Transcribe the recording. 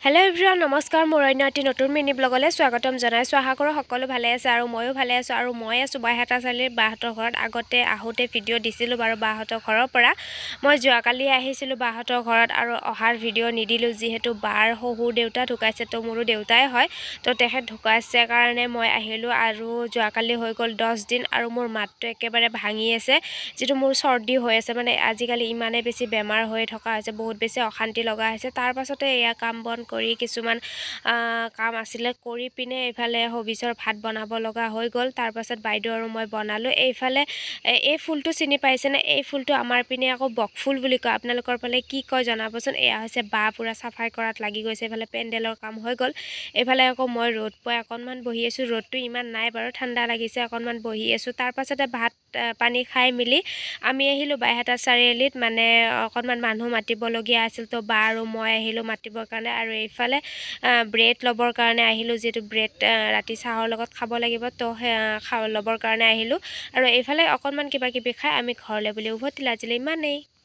Hello' everyone নমস্কাৰ মোৰ অন্য এটি নতুন মিনি ব্লগলৈ স্বাগতম জনাইছোঁ আশা কৰোঁ সকলো ভালে আছে আৰু ময়ো ভালে আছোঁ আৰু মই আছোঁ বাইহাটা চাৰিআলিৰ বাহঁতৰ ঘৰত আগতে আহোঁতে ভিডিঅ' দিছিলোঁ বাৰু বাহঁতৰ ঘৰৰ পৰা মই যোৱাকালি আহিছিলোঁ বাহঁতৰ ঘৰত আৰু অহাৰ ভিডিঅ' নিদিলোঁ যিহেতু বাৰ শহুৰ দেউতা ঢুকাইছে তো মোৰো দেউতাই হয় তো তেখেত ঢুকাইছে কাৰণে মই আহিলোঁ আৰু যোৱাকালি হৈ গ'ল 10 দিন আৰু মোৰ মাতটো একেবাৰে ভাঙি আছে যিটো মোৰ চৰ্দি হৈ আছে মানে আজিকালি ইমানেই বেছি বেমাৰ হৈ থকা হৈছে বহুত বেছি অশান্তি লগা হৈছে তাৰ পাছতে এয়া কাম বন কৰি কিছুমান কাম আছিলে কৰি পিনে এইফালে হবিছৰ ভাত বনাব লগা হৈ গ'ল তাৰ পাছত বাইদেউ আৰু মই বনালোঁ এইফালে এই ফুলটো চিনি পাইছেনে এই ফুলটো আমাৰ পিনে আকৌ বকফুল বুলি কয় আপোনালোকৰ ফালে কি কয় জনাবচোন এয়া হৈছে বা পুৰা চাফাই কৰাত লাগি গৈছে এইফালে পেণ্ডেলৰ কাম হৈ গ'ল এইফালে আকৌ মই ৰ'দ পাই অকণমান বহি আছোঁ ৰ'দটো ইমান নাই বাৰু ঠাণ্ডা লাগিছে অকণমান বহি আছোঁ তাৰ পাছতে ভাত পানী খাই মেলি আমি আহিলোঁ বাইহাটা চাৰিআলিত মানে অকণমান মানুহ মাতিবলগীয়া আছিল তো বা আৰু মই আহিলোঁ মাতিবৰ কাৰণে আৰু এইফালে ব্ৰেড ল'বৰ কাৰণে আহিলোঁ যিহেতু ব্ৰেড ৰাতি চাহৰ লগত খাব লাগিব তো ল'বৰ কাৰণে আহিলোঁ আৰু এইফালে অকণমান কিবা কিবি খাই আমি ঘৰলৈ বুলি উভতিলে আজিলৈ ইমানেই।